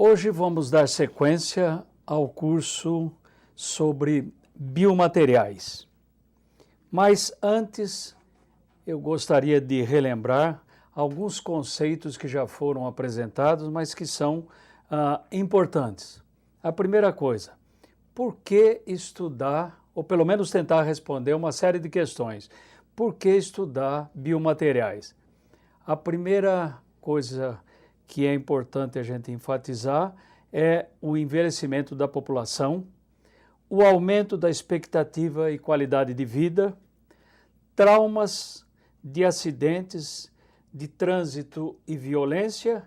Hoje vamos dar sequência ao curso sobre biomateriais. Mas antes, eu gostaria de relembrar alguns conceitos que já foram apresentados, mas que são importantes. A primeira coisa, por que estudar, ou pelo menos tentar responder uma série de questões? Por que estudar biomateriais? A primeira coisa que é importante a gente enfatizar é o envelhecimento da população, o aumento da expectativa e qualidade de vida, traumas de acidentes de trânsito e violência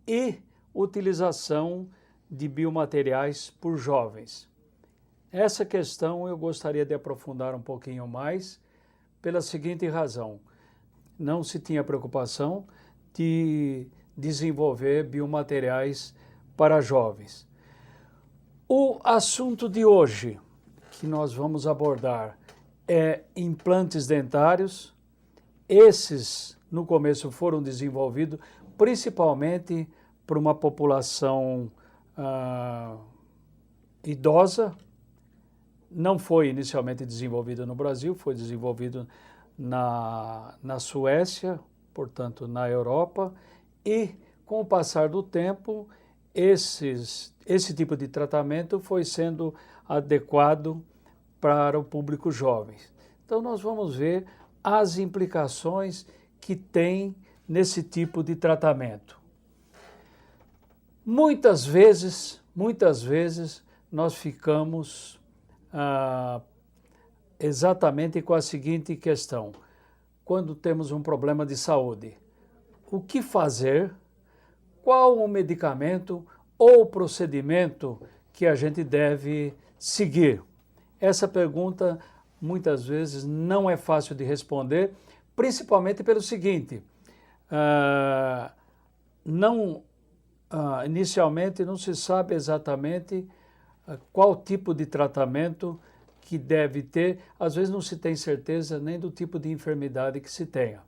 e utilização de biomateriais por jovens. Essa questão eu gostaria de aprofundar um pouquinho mais pela seguinte razão: não se tinha preocupação de desenvolver biomateriais para jovens. O assunto de hoje que nós vamos abordar é implantes dentários. Esses, no começo, foram desenvolvidos principalmente para uma população idosa. Não foi inicialmente desenvolvido no Brasil, foi desenvolvido na Suécia, portanto na Europa, e com o passar do tempo, esse tipo de tratamento foi sendo adequado para o público jovem. Então nós vamos ver as implicações que tem nesse tipo de tratamento. Muitas vezes nós ficamos exatamente com a seguinte questão: quando temos um problema de saúde, o que fazer? Qual o medicamento ou procedimento que a gente deve seguir? Essa pergunta muitas vezes não é fácil de responder, principalmente pelo seguinte: inicialmente não se sabe exatamente qual tipo de tratamento que deve ter, às vezes não se tem certeza nem do tipo de enfermidade que se tenha.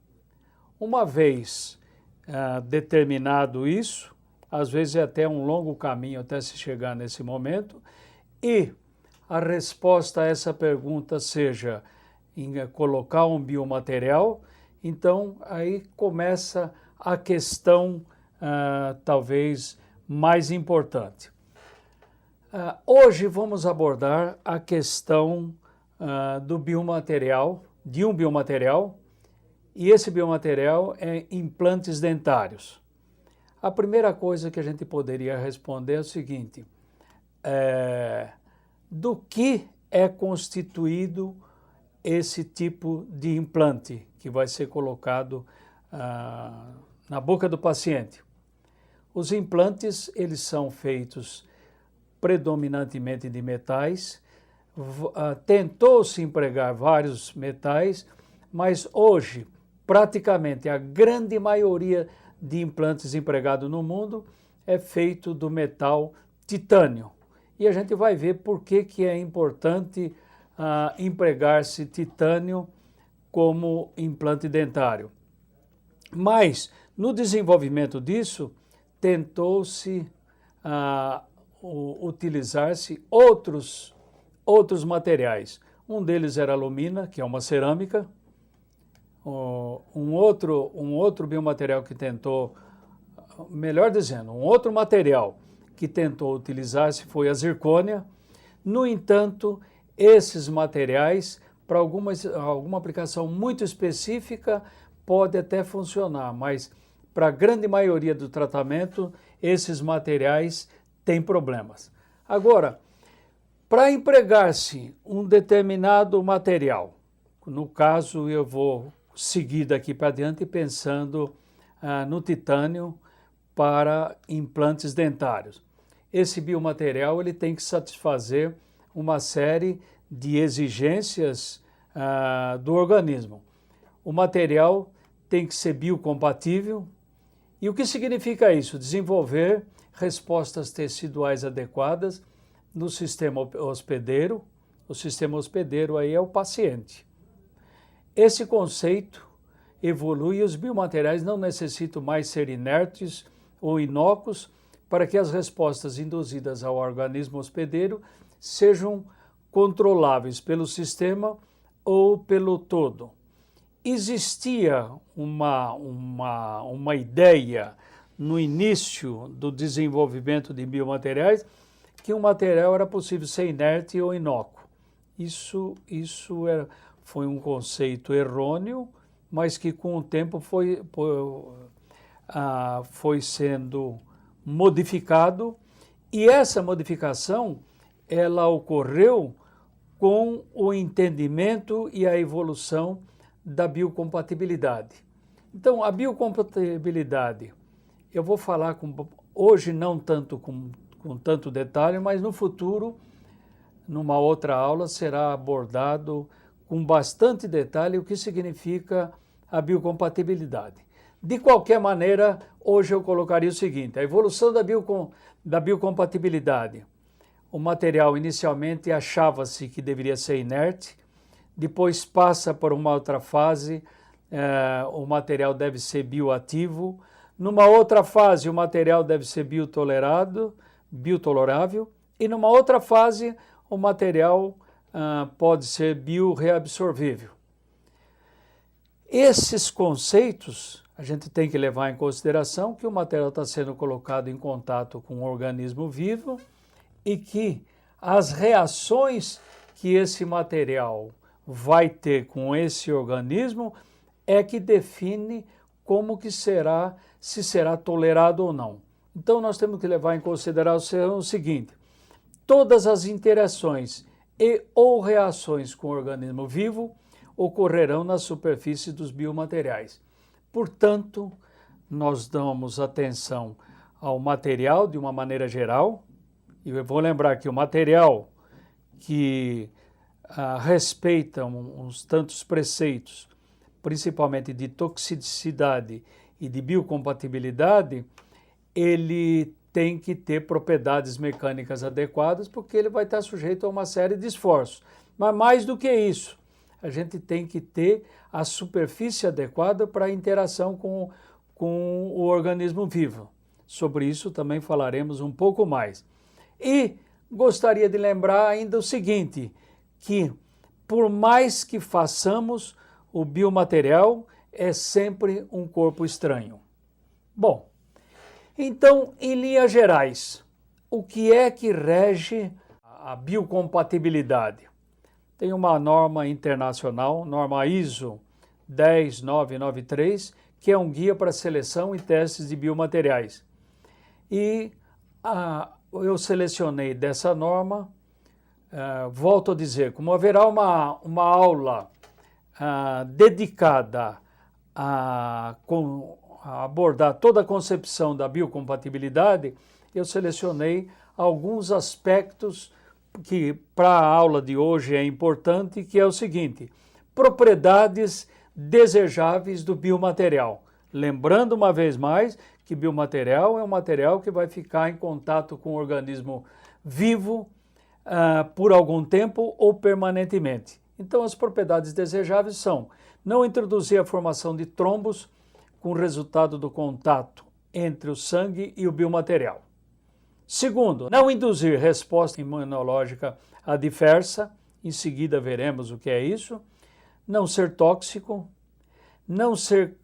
Uma vez determinado isso, às vezes é até um longo caminho até se chegar nesse momento, e a resposta a essa pergunta seja em colocar um biomaterial, então aí começa a questão talvez mais importante. Hoje vamos abordar a questão do biomaterial, de um biomaterial, e esse biomaterial é implantes dentários. A primeira coisa que a gente poderia responder é o seguinte: do que é constituído esse tipo de implante que vai ser colocado na boca do paciente? Os implantes, eles são feitos predominantemente de metais. Tentou-se empregar vários metais, mas hoje praticamente a grande maioria de implantes empregados no mundo é feito do metal titânio. E a gente vai ver por que é importante empregar-se titânio como implante dentário. Mas no desenvolvimento disso, tentou-se utilizar-se outros materiais. Um deles era a alumina, que é uma cerâmica. Um outro biomaterial que tentou, melhor dizendo, um outro material que tentou utilizar-se foi a zircônia. No entanto, esses materiais, para alguma aplicação muito específica, pode até funcionar, mas para a grande maioria do tratamento, esses materiais têm problemas. Agora, para empregar-se um determinado material, no caso eu vou seguir daqui para diante pensando no titânio para implantes dentários. Esse biomaterial ele tem que satisfazer uma série de exigências do organismo. O material tem que ser biocompatível. E o que significa isso? Desenvolver respostas teciduais adequadas no sistema hospedeiro. O sistema hospedeiro aí é o paciente. Esse conceito evolui e os biomateriais não necessitam mais ser inertes ou inócuos para que as respostas induzidas ao organismo hospedeiro sejam controláveis pelo sistema ou pelo todo. Existia uma ideia no início do desenvolvimento de biomateriais que um material era possível ser inerte ou inócuo. Isso foi um conceito errôneo, mas que com o tempo foi sendo modificado, e essa modificação ela ocorreu com o entendimento e a evolução da biocompatibilidade. Então, a biocompatibilidade, eu vou falar hoje não tanto com tanto detalhe, mas no futuro, numa outra aula, será abordado com bastante detalhe o que significa a biocompatibilidade. De qualquer maneira, hoje eu colocaria o seguinte: a evolução da biocompatibilidade. O material inicialmente achava-se que deveria ser inerte, depois passa por uma outra fase, o material deve ser bioativo. Numa outra fase, o material deve ser biotolerável, e numa outra fase, o material pode ser bioreabsorvível. Esses conceitos, a gente tem que levar em consideração que o material está sendo colocado em contato com um organismo vivo e que as reações que esse material vai ter com esse organismo é que define como que será, se será tolerado ou não. Então nós temos que levar em consideração o seguinte: todas as interações e ou reações com o organismo vivo ocorrerão na superfície dos biomateriais. Portanto, nós damos atenção ao material de uma maneira geral, e eu vou lembrar que o material que respeita uns tantos preceitos, principalmente de toxicidade e de biocompatibilidade, ele tem que ter propriedades mecânicas adequadas, porque ele vai estar sujeito a uma série de esforços. Mas mais do que isso, a gente tem que ter a superfície adequada para a interação com o organismo vivo. Sobre isso também falaremos um pouco mais. E gostaria de lembrar ainda o seguinte, que por mais que façamos, o biomaterial é sempre um corpo estranho. Bom, então, em linhas gerais, o que é que rege a biocompatibilidade? Tem uma norma internacional, norma ISO 10993, que é um guia para seleção e testes de biomateriais. E eu selecionei dessa norma, volto a dizer, como haverá uma aula dedicada a abordar toda a concepção da biocompatibilidade, eu selecionei alguns aspectos que para a aula de hoje é importante, que é o seguinte: propriedades desejáveis do biomaterial. Lembrando uma vez mais que biomaterial é um material que vai ficar em contato com o organismo vivo por algum tempo ou permanentemente. Então, as propriedades desejáveis são não introduzir a formação de trombos com resultado do contato entre o sangue e o biomaterial. Segundo, não induzir resposta imunológica adversa, em seguida veremos o que é isso. Não ser tóxico, não ser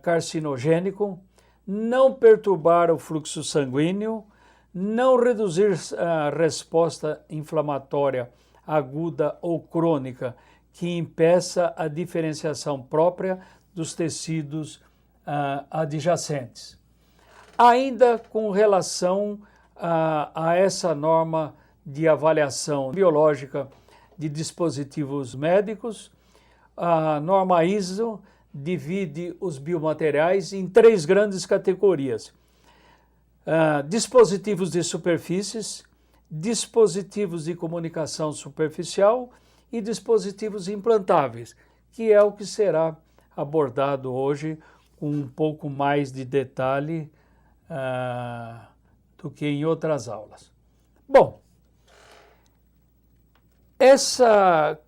carcinogênico, não perturbar o fluxo sanguíneo, não reduzir a resposta inflamatória aguda ou crônica que impeça a diferenciação própria dos tecidos adjacentes. Ainda com relação a essa norma de avaliação biológica de dispositivos médicos, a norma ISO divide os biomateriais em 3 grandes categorias: dispositivos de superfícies, dispositivos de comunicação superficial e dispositivos implantáveis, que é o que será abordado hoje com um pouco mais de detalhe do que em outras aulas. Bom, esse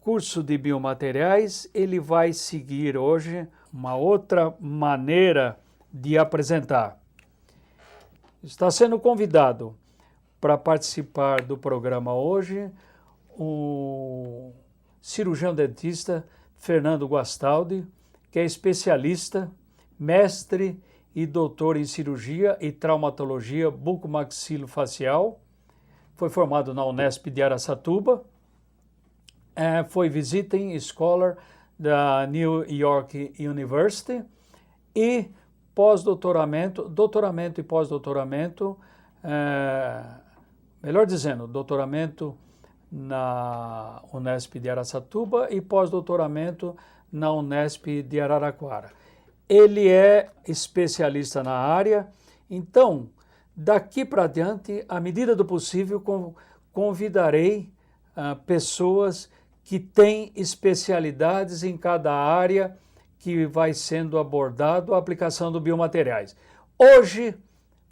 curso de biomateriais, ele vai seguir hoje uma outra maneira de apresentar. Está sendo convidado para participar do programa hoje o cirurgião dentista Fernando Guastaldi, que é especialista, mestre e doutor em cirurgia e traumatologia bucomaxilofacial. Foi formado na Unesp de Araçatuba. Foi visiting scholar da New York University e pós-doutoramento, doutoramento e pós-doutoramento, melhor dizendo, doutoramento na Unesp de Araçatuba e pós-doutoramento na Unesp de Araraquara. Ele é especialista na área, então, daqui para diante, à medida do possível, convidarei pessoas que têm especialidades em cada área que vai sendo abordado a aplicação do biomateriais. Hoje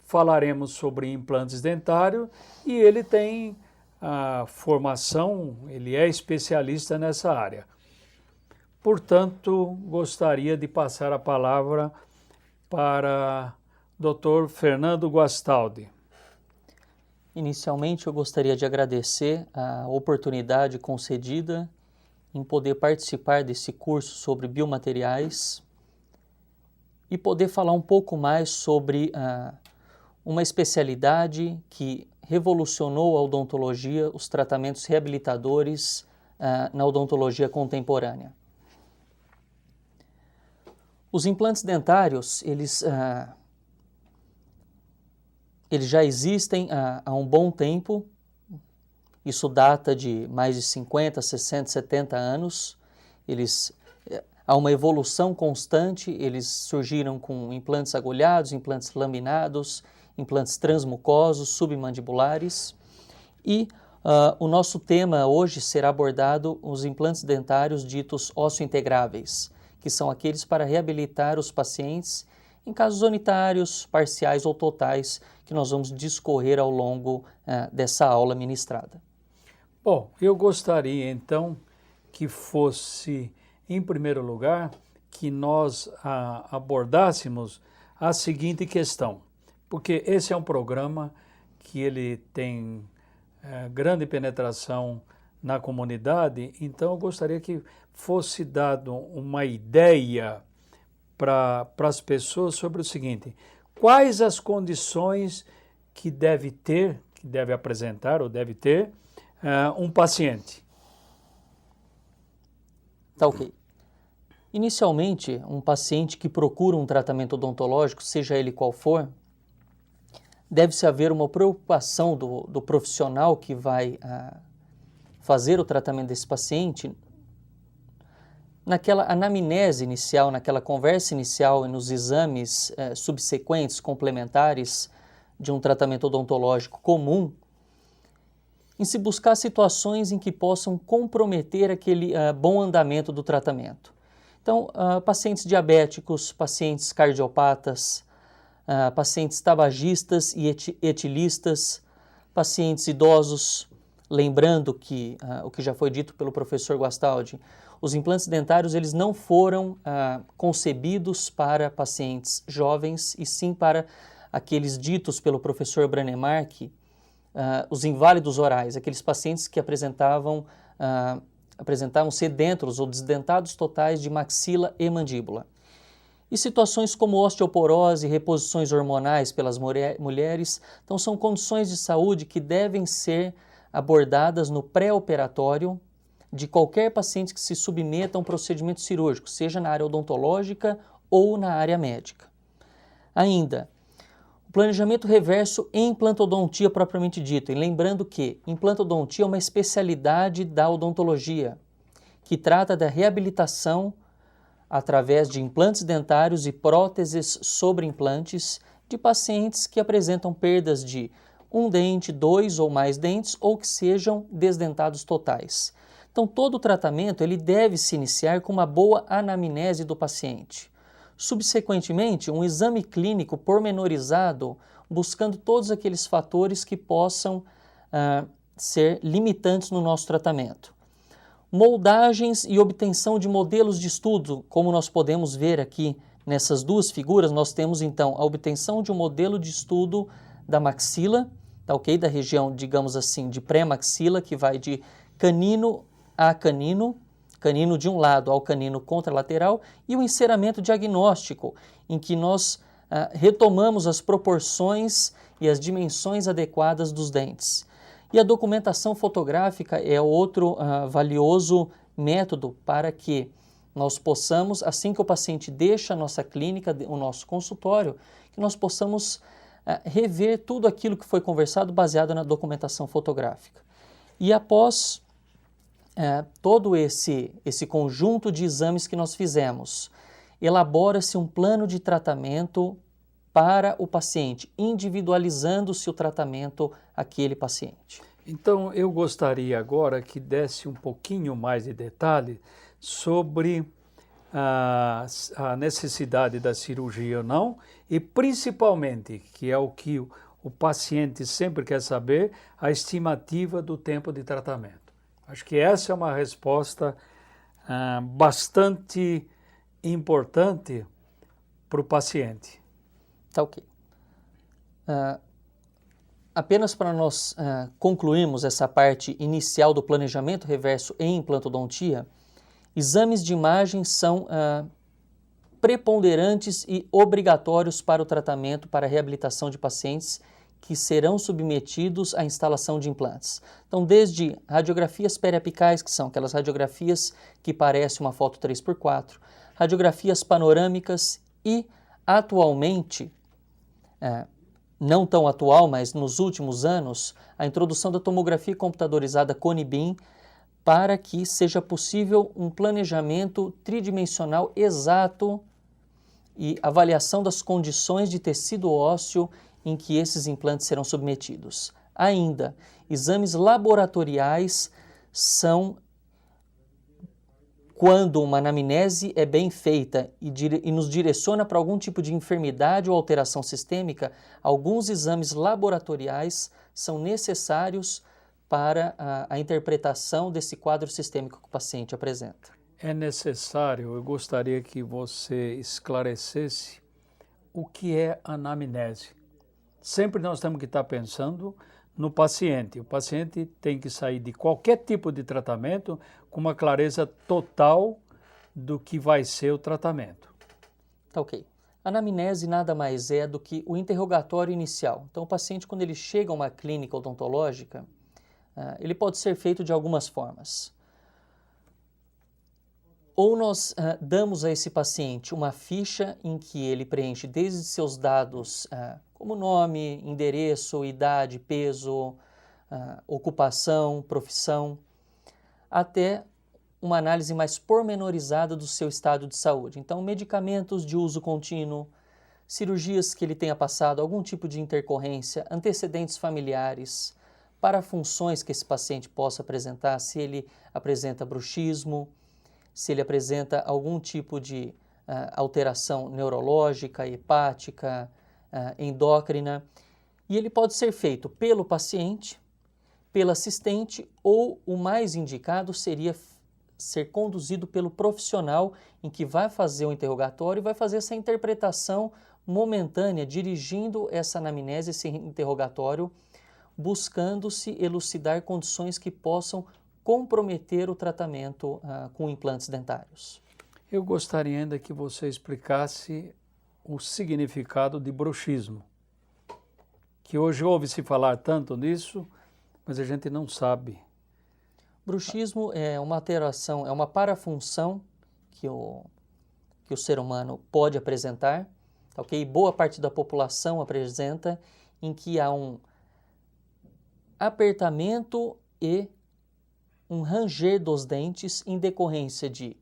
falaremos sobre implantes dentários e ele tem a formação, ele é especialista nessa área. Portanto, gostaria de passar a palavra para Dr. Fernando Guastaldi. Inicialmente, eu gostaria de agradecer a oportunidade concedida em poder participar desse curso sobre biomateriais e poder falar um pouco mais sobre uma especialidade que revolucionou a odontologia, os tratamentos reabilitadores na odontologia contemporânea. Os implantes dentários, eles já existem há um bom tempo. Isso data de mais de 50, 60, 70 anos. Há uma evolução constante, eles surgiram com implantes agulhados, implantes laminados, implantes transmucosos, submandibulares. E o nosso tema hoje será abordado os implantes dentários ditos osseointegráveis, que são aqueles para reabilitar os pacientes em casos unitários, parciais ou totais, que nós vamos discorrer ao longo dessa aula ministrada. Bom, eu gostaria então que fosse, em primeiro lugar, que nós abordássemos a seguinte questão, porque esse é um programa que ele tem grande penetração na comunidade, então eu gostaria que fosse dado uma ideia para as pessoas sobre o seguinte: quais as condições que deve apresentar ou deve ter um paciente? Tá ok. Inicialmente, um paciente que procura um tratamento odontológico, seja ele qual for, deve-se haver uma preocupação do profissional que vai fazer o tratamento desse paciente naquela anamnese inicial, naquela conversa inicial e nos exames subsequentes, complementares de um tratamento odontológico comum, em se buscar situações em que possam comprometer aquele bom andamento do tratamento. Então, pacientes diabéticos, pacientes cardiopatas, pacientes tabagistas e etilistas, pacientes idosos, lembrando que o que já foi dito pelo professor Guastaldi, os implantes dentários eles não foram concebidos para pacientes jovens, e sim para aqueles ditos pelo professor Branemark, os inválidos orais, aqueles pacientes que apresentavam sedêntulos ou desdentados totais de maxila e mandíbula. E situações como osteoporose, reposições hormonais pelas mulheres, então são condições de saúde que devem ser abordadas no pré-operatório de qualquer paciente que se submeta a um procedimento cirúrgico, seja na área odontológica ou na área médica. Ainda, o planejamento reverso em implantodontia propriamente dito, e lembrando que implantodontia é uma especialidade da odontologia, que trata da reabilitação através de implantes dentários e próteses sobre implantes de pacientes que apresentam perdas de um dente, 2 ou mais dentes, ou que sejam desdentados totais. Então, todo o tratamento ele deve se iniciar com uma boa anamnese do paciente. Subsequentemente, um exame clínico pormenorizado, buscando todos aqueles fatores que possam ser limitantes no nosso tratamento. Moldagens e obtenção de modelos de estudo, como nós podemos ver aqui nessas duas figuras, nós temos então a obtenção de um modelo de estudo da maxila, tá ok? Da região, digamos assim, de pré-maxila, que vai de canino a canino, canino de um lado ao canino contralateral, e o enceramento diagnóstico, em que nós retomamos as proporções e as dimensões adequadas dos dentes. E a documentação fotográfica é outro valioso método para que nós possamos, assim que o paciente deixa a nossa clínica, o nosso consultório, que nós possamos rever tudo aquilo que foi conversado baseado na documentação fotográfica. E após todo esse conjunto de exames que nós fizemos, elabora-se um plano de tratamento para o paciente, individualizando-se o tratamento àquele paciente. Então, eu gostaria agora que desse um pouquinho mais de detalhe sobre a necessidade da cirurgia ou não, e principalmente, que é o que o paciente sempre quer saber, a estimativa do tempo de tratamento. Acho que essa é uma resposta bastante importante para o paciente. Tá ok. Apenas para nós concluirmos essa parte inicial do planejamento reverso em implantodontia, exames de imagem são preponderantes e obrigatórios para o tratamento para a reabilitação de pacientes que serão submetidos à instalação de implantes. Então, desde radiografias periapicais, que são aquelas radiografias que parecem uma foto 3x4, radiografias panorâmicas e, atualmente, não tão atual, mas nos últimos anos, a introdução da tomografia computadorizada Cone-Beam para que seja possível um planejamento tridimensional exato e avaliação das condições de tecido ósseo em que esses implantes serão submetidos. Ainda, exames laboratoriais são quando uma anamnese é bem feita e nos direciona para algum tipo de enfermidade ou alteração sistêmica, alguns exames laboratoriais são necessários para a interpretação desse quadro sistêmico que o paciente apresenta. É necessário, eu gostaria que você esclarecesse o que é anamnese. Sempre nós temos que estar pensando no paciente. O paciente tem que sair de qualquer tipo de tratamento com uma clareza total do que vai ser o tratamento. Tá ok. A anamnese nada mais é do que o interrogatório inicial. Então, o paciente, quando ele chega a uma clínica odontológica, ele pode ser feito de algumas formas. Ou nós damos a esse paciente uma ficha em que ele preenche desde seus dados como nome, endereço, idade, peso, ocupação, profissão, até uma análise mais pormenorizada do seu estado de saúde. Então, medicamentos de uso contínuo, cirurgias que ele tenha passado, algum tipo de intercorrência, antecedentes familiares, para funções que esse paciente possa apresentar, se ele apresenta bruxismo, se ele apresenta algum tipo de alteração neurológica, hepática, endócrina, e ele pode ser feito pelo paciente, pelo assistente, ou o mais indicado seria ser conduzido pelo profissional em que vai fazer o interrogatório e vai fazer essa interpretação momentânea, dirigindo essa anamnese, esse interrogatório, buscando-se elucidar condições que possam comprometer o tratamento com implantes dentários. Eu gostaria ainda que você explicasse o significado de bruxismo, que hoje ouve-se falar tanto nisso, mas a gente não sabe. Bruxismo é uma alteração, é uma parafunção que o ser humano pode apresentar, ok? Boa parte da população apresenta, em que há um apertamento e um ranger dos dentes em decorrência de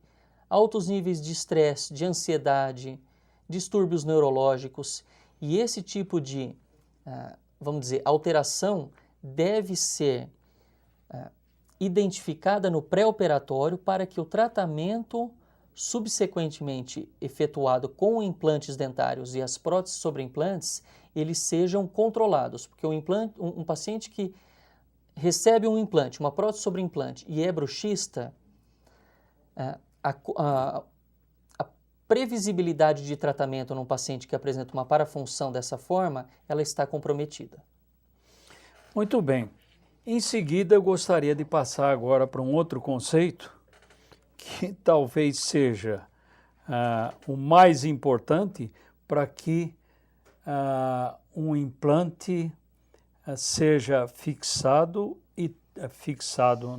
altos níveis de estresse, de ansiedade, distúrbios neurológicos, e esse tipo de, vamos dizer, alteração deve ser identificada no pré-operatório para que o tratamento subsequentemente efetuado com implantes dentários e as próteses sobre implantes, eles sejam controlados, porque um paciente que recebe um implante, uma prótese sobre implante e é bruxista, a previsibilidade de tratamento num paciente que apresenta uma parafunção dessa forma, ela está comprometida. Muito bem. Em seguida, eu gostaria de passar agora para um outro conceito, que talvez seja o mais importante para que um implante seja fixado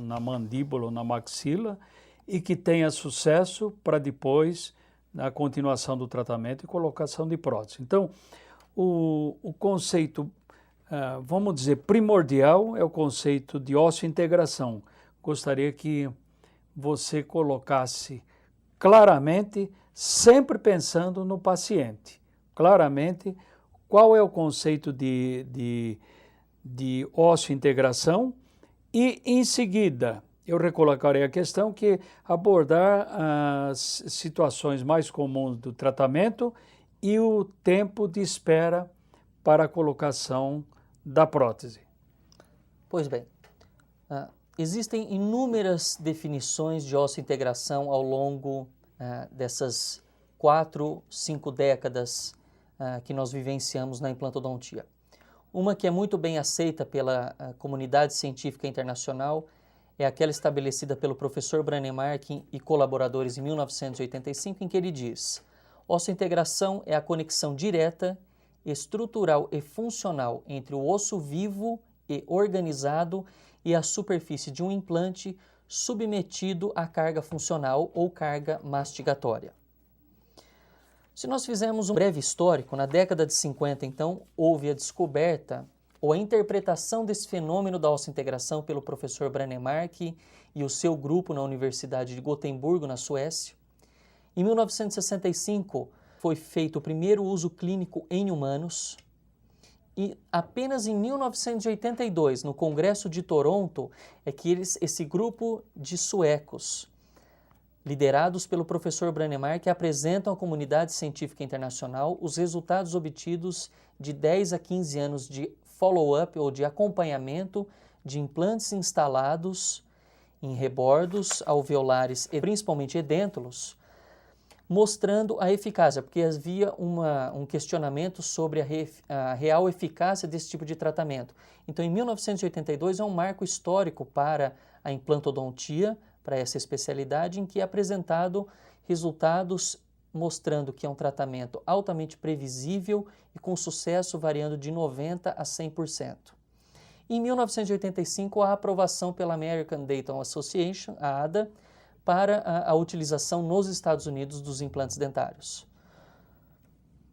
na mandíbula ou na maxila e que tenha sucesso para depois a continuação do tratamento e colocação de prótese. Então, o conceito, vamos dizer, primordial é o conceito de osseointegração. Gostaria que você colocasse claramente, sempre pensando no paciente, claramente qual é o conceito de osseointegração e, em seguida, eu recolocarei a questão que abordar as situações mais comuns do tratamento e o tempo de espera para a colocação da prótese. Pois bem, existem inúmeras definições de osseointegração ao longo dessas 4, 5 décadas que nós vivenciamos na implantodontia. Uma que é muito bem aceita pela comunidade científica internacional é aquela estabelecida pelo professor Brånemark e colaboradores em 1985, em que ele diz: osseointegração é a conexão direta, estrutural e funcional entre o osso vivo e organizado e a superfície de um implante submetido à carga funcional ou carga mastigatória. Se nós fizermos um breve histórico, na década de 50, então, houve a descoberta ou a interpretação desse fenômeno da osseointegração pelo professor Brånemark e o seu grupo na Universidade de Gotemburgo, na Suécia. Em 1965, foi feito o primeiro uso clínico em humanos e apenas em 1982, no Congresso de Toronto, é que esse grupo de suecos, liderados pelo professor Brånemark, apresentam à comunidade científica internacional os resultados obtidos de 10 a 15 anos de follow-up ou de acompanhamento de implantes instalados em rebordos alveolares e principalmente edêntulos, mostrando a eficácia, porque havia um questionamento sobre a real eficácia desse tipo de tratamento. Então, em 1982 é um marco histórico para a implantodontia, para essa especialidade, em que é apresentado resultados mostrando que é um tratamento altamente previsível e com sucesso variando de 90% a 100%. Em 1985, a aprovação pela American Dental Association, a ADA, para a utilização nos Estados Unidos dos implantes dentários.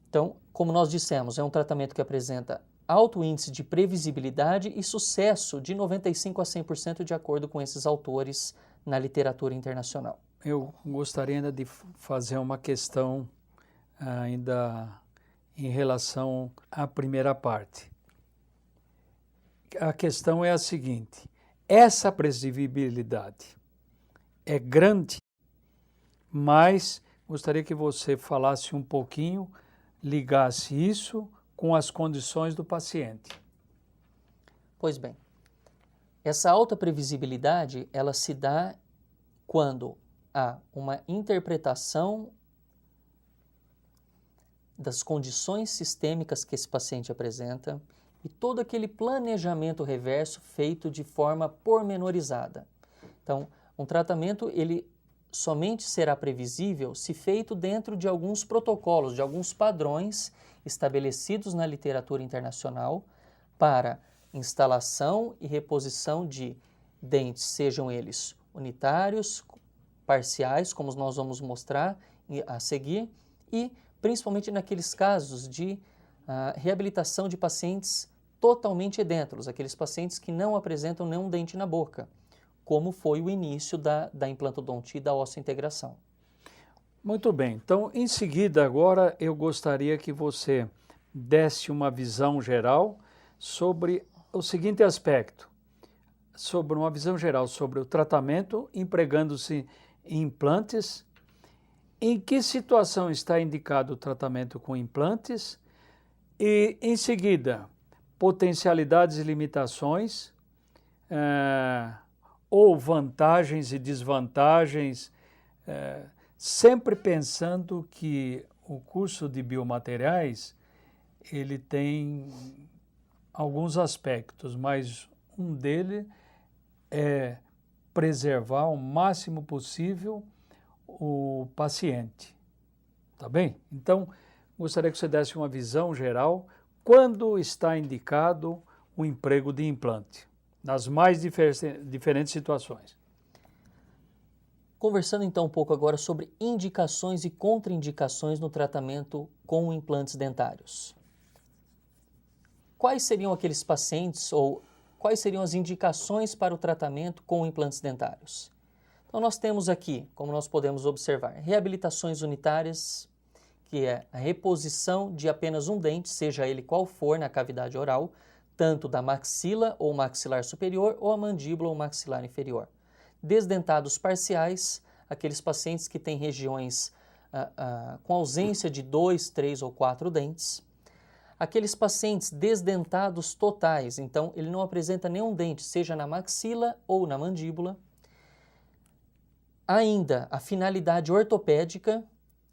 Então, como nós dissemos, é um tratamento que apresenta alto índice de previsibilidade e sucesso de 95% a 100% de acordo com esses autores na literatura internacional. Eu gostaria ainda de fazer uma questão ainda em relação à primeira parte. A questão é a seguinte: essa previsibilidade é grande, mas gostaria que você falasse um pouquinho, ligasse isso com as condições do paciente. Pois bem, essa alta previsibilidade, ela se dá quando há uma interpretação das condições sistêmicas que esse paciente apresenta e todo aquele planejamento reverso feito de forma pormenorizada. Então, um tratamento, ele somente será previsível se feito dentro de alguns protocolos, de alguns padrões estabelecidos na literatura internacional para instalação e reposição de dentes, sejam eles unitários, parciais, como nós vamos mostrar a seguir, e principalmente naqueles casos de reabilitação de pacientes totalmente edêntulos, aqueles pacientes que não apresentam nenhum dente na boca, como foi o início da implantodontia e da osseointegração. Muito bem, então em seguida agora eu gostaria que você desse uma visão geral sobre o seguinte aspecto, sobre uma visão geral sobre o tratamento empregando-se em implantes, em que situação está indicado o tratamento com implantes e em seguida potencialidades e limitações, ou vantagens e desvantagens, sempre pensando que o curso de biomateriais ele tem alguns aspectos, mas um deles é preservar o máximo possível o paciente, tá bem? Então, gostaria que você desse uma visão geral quando está indicado o emprego de implante, nas mais diferentes situações. Conversando então um pouco agora sobre indicações e contraindicações no tratamento com implantes dentários. Quais seriam aqueles pacientes ou quais seriam as indicações para o tratamento com implantes dentários? Então nós temos aqui, como nós podemos observar, reabilitações unitárias, que é a reposição de apenas um dente, seja ele qual for na cavidade oral, tanto da maxila ou maxilar superior ou a mandíbula ou maxilar inferior. Desdentados parciais, aqueles pacientes que têm regiões com ausência de 2, 3 ou 4 dentes. Aqueles pacientes desdentados totais, então ele não apresenta nenhum dente, seja na maxila ou na mandíbula. Ainda a finalidade ortopédica,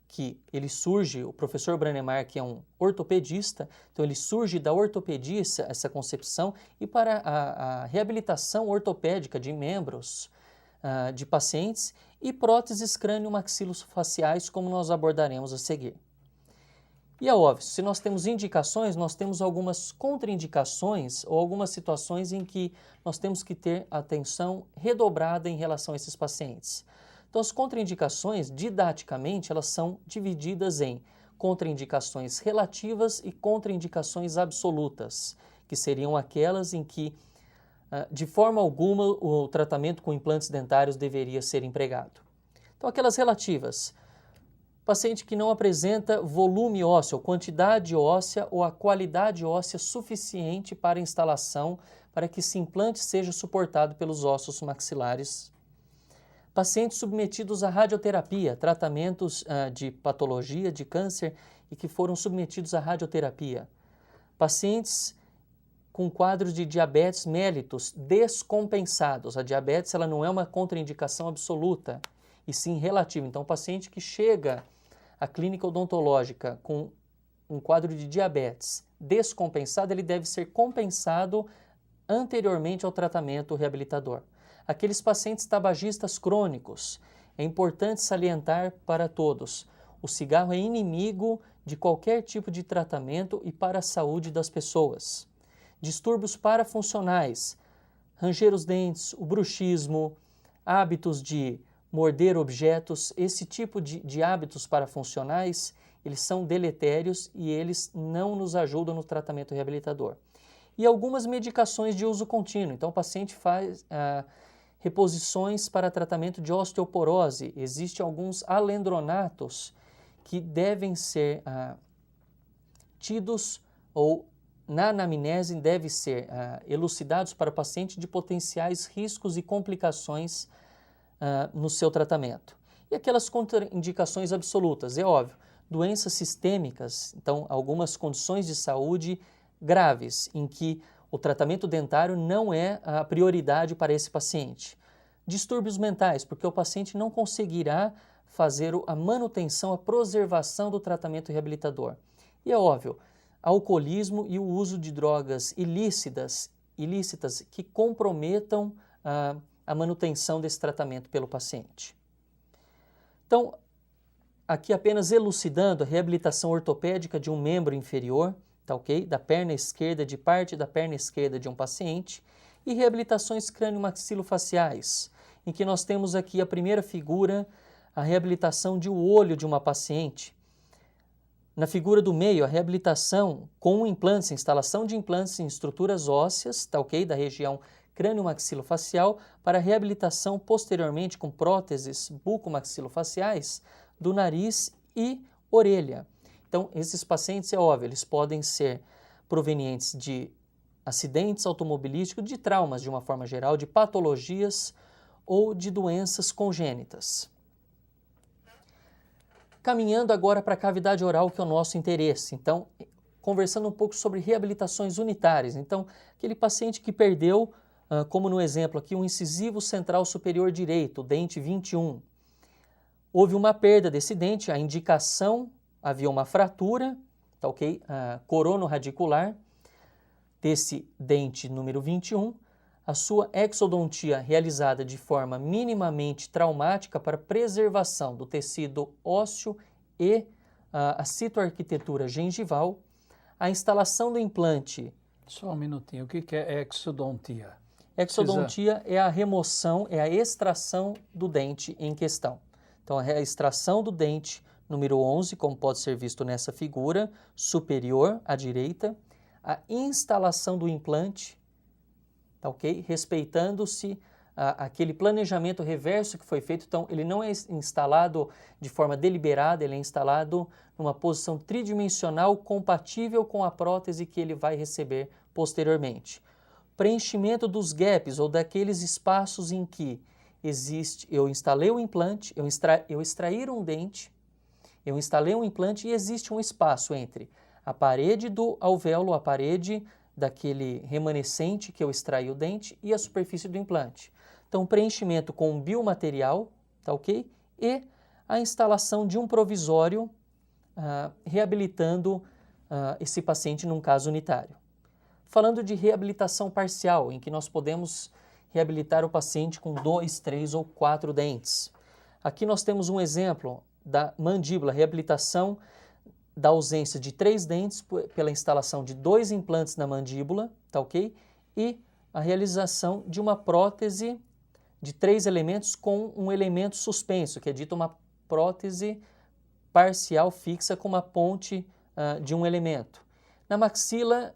que ele surge, o professor Branemar, que é um ortopedista, então ele surge da ortopedia, essa concepção, e para a reabilitação ortopédica de membros de pacientes e próteses crânio-maxilofaciais, como nós abordaremos a seguir. E é óbvio, se nós temos indicações, nós temos algumas contraindicações ou algumas situações em que nós temos que ter atenção redobrada em relação a esses pacientes. Então, as contraindicações, didaticamente, elas são divididas em contraindicações relativas e contraindicações absolutas, que seriam aquelas em que, de forma alguma, o tratamento com implantes dentários deveria ser empregado. Então, aquelas relativas, paciente que não apresenta volume ósseo, quantidade óssea ou a qualidade óssea suficiente para instalação para que esse implante seja suportado pelos ossos maxilares. Pacientes submetidos à radioterapia, tratamentos de patologia, de câncer e que foram submetidos à radioterapia. Pacientes com quadros de diabetes mellitus descompensados. A diabetes ela não é uma contraindicação absoluta, e sim relativa. Então, o paciente que chega à clínica odontológica com um quadro de diabetes descompensado, ele deve ser compensado anteriormente ao tratamento reabilitador. Aqueles pacientes tabagistas crônicos, é importante salientar para todos, o cigarro é inimigo de qualquer tipo de tratamento e para a saúde das pessoas. Distúrbios parafuncionais, ranger os dentes, o bruxismo, hábitos de morder objetos, esse tipo de hábitos parafuncionais, eles são deletérios e eles não nos ajudam no tratamento reabilitador. E algumas medicações de uso contínuo. Então, o paciente faz reposições para tratamento de osteoporose. Existem alguns alendronatos que devem ser tidos ou na anamnese devem ser elucidados para o paciente de potenciais riscos e complicações no seu tratamento. E aquelas contraindicações absolutas, é óbvio, doenças sistêmicas, então algumas condições de saúde graves em que o tratamento dentário não é a prioridade para esse paciente. Distúrbios mentais, porque o paciente não conseguirá fazer a manutenção, a preservação do tratamento reabilitador. E é óbvio, alcoolismo e o uso de drogas ilícitas que comprometam a manutenção desse tratamento pelo paciente. Então, aqui apenas elucidando a reabilitação ortopédica de um membro inferior, tá ok? Da perna esquerda, de parte da perna esquerda de um paciente, e reabilitações crânio-maxilofaciais, em que nós temos aqui a primeira figura, a reabilitação de um olho de uma paciente. Na figura do meio, a reabilitação com implantes, instalação de implantes em estruturas ósseas, tá ok? Da região crânio-maxilofacial, para reabilitação posteriormente com próteses bucomaxilofaciais do nariz e orelha. Então, esses pacientes, é óbvio, eles podem ser provenientes de acidentes automobilísticos, de traumas de uma forma geral, de patologias ou de doenças congênitas. Caminhando agora para a cavidade oral, que é o nosso interesse. Então, conversando um pouco sobre reabilitações unitárias. Então, aquele paciente que perdeu, como no exemplo aqui, um incisivo central superior direito, dente 21. houve uma perda desse dente, a indicação, havia uma fratura, tá ok? Corono-radicular desse dente número 21, a sua exodontia realizada de forma minimamente traumática para preservação do tecido ósseo e a citoarquitetura gengival, a instalação do implante. Só um minutinho, o que é exodontia? Exodontia é a remoção, é a extração do dente em questão. Então, a extração do dente número 11, como pode ser visto nessa figura, superior à direita, a instalação do implante, tá ok? Respeitando-se aquele planejamento reverso que foi feito. Então, ele não é instalado de forma deliberada, ele é instalado numa posição tridimensional compatível com a prótese que ele vai receber posteriormente. Preenchimento dos gaps ou daqueles espaços em que eu instalei o implante, eu extraí um dente, eu instalei um implante e existe um espaço entre a parede do alvéolo, a parede daquele remanescente que eu extraí o dente e a superfície do implante. Então, preenchimento com biomaterial, tá ok? E a instalação de um provisório reabilitando esse paciente num caso unitário. Falando de reabilitação parcial, em que nós podemos reabilitar o paciente com 2, 3 ou 4 dentes. Aqui nós temos um exemplo da mandíbula, reabilitação da ausência de 3 dentes pela instalação de 2 implantes na mandíbula, tá ok? E a realização de uma prótese de 3 elementos com um elemento suspenso, que é dito uma prótese parcial fixa com uma ponte de um elemento. Na maxila,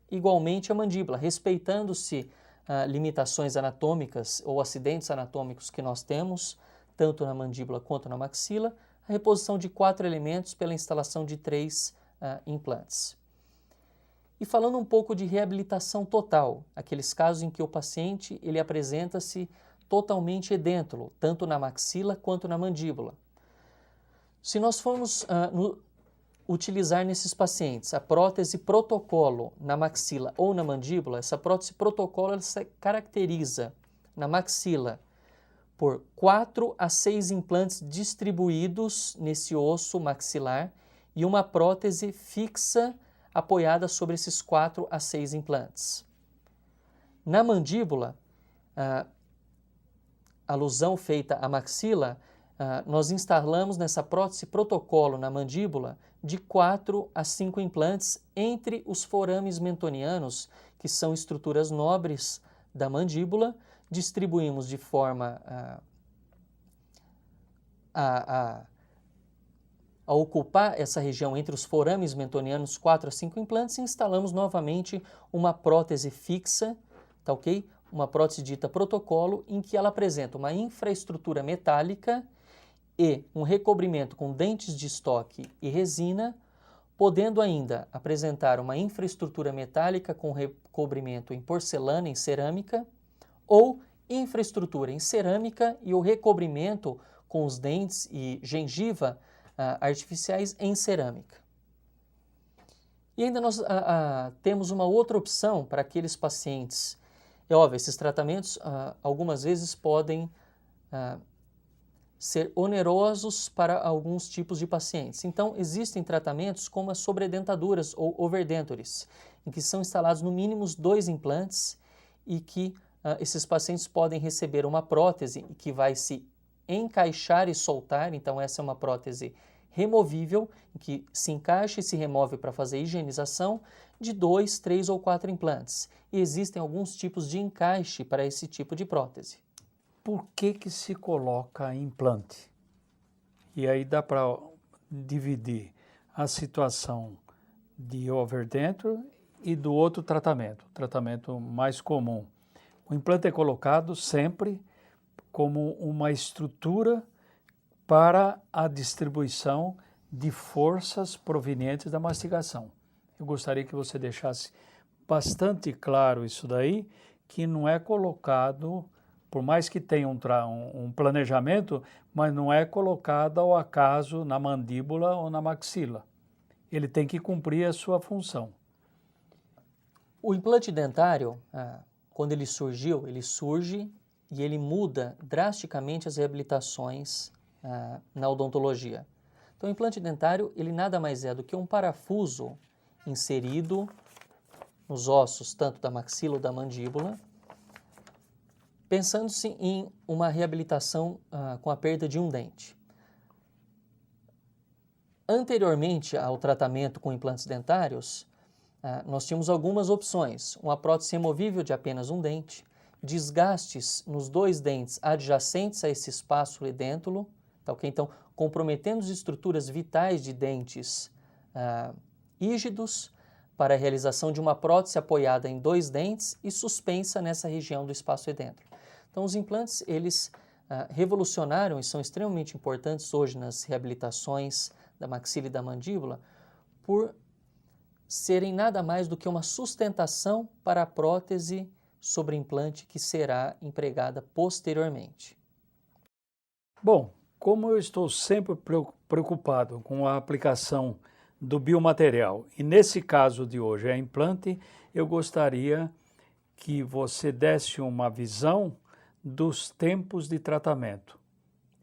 igualmente a mandíbula, respeitando-se limitações anatômicas ou acidentes anatômicos que nós temos, tanto na mandíbula quanto na maxila, a reposição de 4 elementos pela instalação de 3 implantes. E falando um pouco de reabilitação total, aqueles casos em que o paciente ele apresenta-se totalmente edêntulo, tanto na maxila quanto na mandíbula. Se nós formos utilizar nesses pacientes a prótese protocolo na maxila ou na mandíbula, essa prótese protocolo ela se caracteriza na maxila por 4 a 6 implantes distribuídos nesse osso maxilar e uma prótese fixa apoiada sobre esses 4 a 6 implantes. Na mandíbula, alusão feita à maxila, nós instalamos nessa prótese protocolo na mandíbula de 4 a 5 implantes entre os forames mentonianos, que são estruturas nobres da mandíbula. Distribuímos de forma a ocupar essa região entre os forames mentonianos 4 a 5 implantes e instalamos novamente uma prótese fixa, tá ok? Uma prótese dita protocolo, em que ela apresenta uma infraestrutura metálica e um recobrimento com dentes de estoque e resina, podendo ainda apresentar uma infraestrutura metálica com recobrimento em porcelana, em cerâmica, ou infraestrutura em cerâmica e o recobrimento com os dentes e gengiva artificiais em cerâmica. E ainda nós temos uma outra opção para aqueles pacientes. É óbvio, esses tratamentos algumas vezes podem ser onerosos para alguns tipos de pacientes. Então, existem tratamentos como as sobredentaduras ou overdentures, em que são instalados no mínimo 2 implantes e que esses pacientes podem receber uma prótese que vai se encaixar e soltar. Então, essa é uma prótese removível, em que se encaixa e se remove para fazer higienização de 2, 3 ou 4 implantes. E existem alguns tipos de encaixe para esse tipo de prótese. Por que se coloca implante? E aí dá para dividir a situação de overdenture e do outro tratamento, o tratamento mais comum. O implante é colocado sempre como uma estrutura para a distribuição de forças provenientes da mastigação. Eu gostaria que você deixasse bastante claro isso daí, que não é colocado, por mais que tenha um planejamento, mas não é colocado ao acaso na mandíbula ou na maxila. Ele tem que cumprir a sua função. O implante dentário, quando ele surge e ele muda drasticamente as reabilitações na odontologia. Então, o implante dentário, ele nada mais é do que um parafuso inserido nos ossos, tanto da maxila ou da mandíbula, pensando-se em uma reabilitação com a perda de um dente. Anteriormente ao tratamento com implantes dentários, nós tínhamos algumas opções. Uma prótese removível de apenas um dente, desgastes nos 2 dentes adjacentes a esse espaço edêntulo, tá, okay? Então, comprometendo as estruturas vitais de dentes rígidos para a realização de uma prótese apoiada em 2 dentes e suspensa nessa região do espaço edêntulo. Então, os implantes, eles revolucionaram e são extremamente importantes hoje nas reabilitações da maxila e da mandíbula por serem nada mais do que uma sustentação para a prótese sobre implante que será empregada posteriormente. Bom, como eu estou sempre preocupado com a aplicação do biomaterial, e nesse caso de hoje é implante, eu gostaria que você desse uma visão dos tempos de tratamento.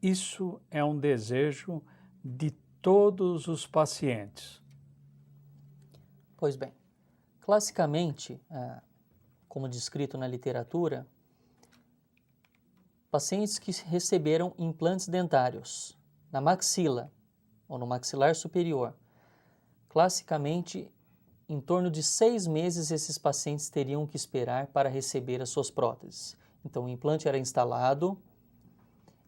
Isso é um desejo de todos os pacientes. Pois bem, classicamente, como descrito na literatura, pacientes que receberam implantes dentários na maxila ou no maxilar superior, classicamente, em torno de 6 meses esses pacientes teriam que esperar para receber as suas próteses. Então, o implante era instalado,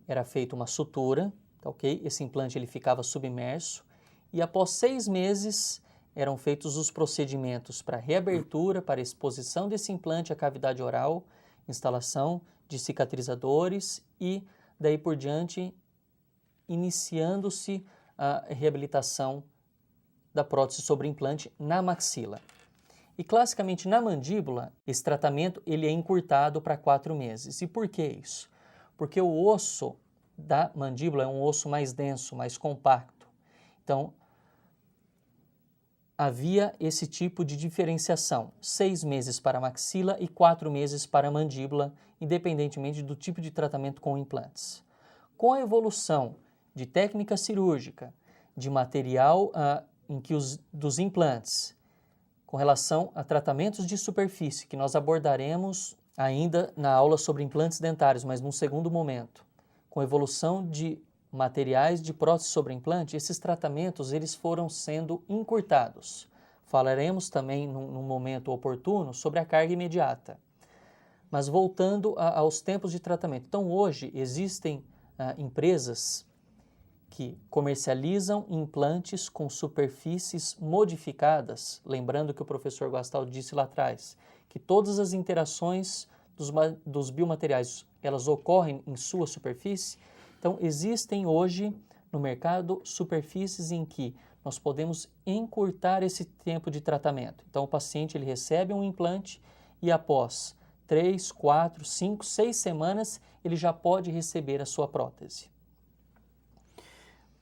era feita uma sutura, tá, ok? Esse implante ele ficava submerso e após 6 meses eram feitos os procedimentos para reabertura, para exposição desse implante à cavidade oral, instalação de cicatrizadores e, daí por diante, iniciando-se a reabilitação da prótese sobre implante na maxila. E, classicamente, na mandíbula, esse tratamento ele é encurtado para 4 meses. E por que isso? Porque o osso da mandíbula é um osso mais denso, mais compacto. Então, havia esse tipo de diferenciação, 6 meses para a maxila e 4 meses para a mandíbula, independentemente do tipo de tratamento com implantes. Com a evolução de técnica cirúrgica, de material dos implantes, com relação a tratamentos de superfície, que nós abordaremos ainda na aula sobre implantes dentários, mas num segundo momento, com a evolução de materiais de prótese sobre implante, esses tratamentos eles foram sendo encurtados. Falaremos também, num momento oportuno, sobre a carga imediata. Mas voltando aos tempos de tratamento. Então, hoje, existem empresas que comercializam implantes com superfícies modificadas, lembrando que o professor Gastaldo disse lá atrás, que todas as interações dos biomateriais, elas ocorrem em sua superfície. Então, existem hoje no mercado superfícies em que nós podemos encurtar esse tempo de tratamento. Então, o paciente ele recebe um implante e após 3, 4, 5, 6 semanas, ele já pode receber a sua prótese.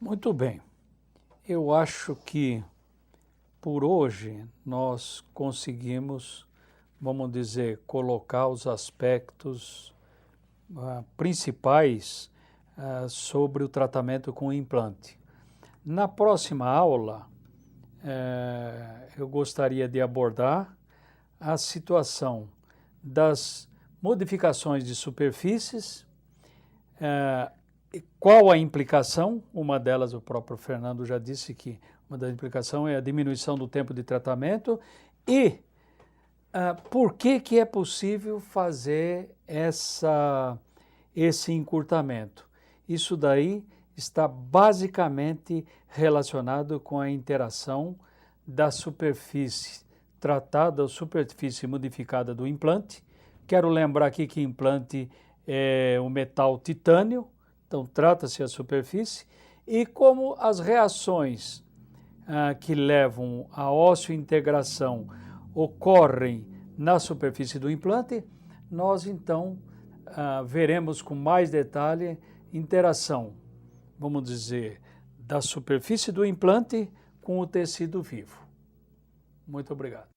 Muito bem. Eu acho que por hoje nós conseguimos, vamos dizer, colocar os aspectos principais sobre o tratamento com implante. Na próxima aula, eu gostaria de abordar a situação das modificações de superfícies, qual a implicação, uma delas o próprio Fernando já disse que uma das implicações é a diminuição do tempo de tratamento e por que é possível fazer esse encurtamento. Isso daí está basicamente relacionado com a interação da superfície tratada, ou superfície modificada do implante. Quero lembrar aqui que implante é o metal titânio, então trata-se a superfície, e como as reações que levam à ósseo-integração ocorrem na superfície do implante, nós então veremos com mais detalhe interação, vamos dizer, da superfície do implante com o tecido vivo. Muito obrigado.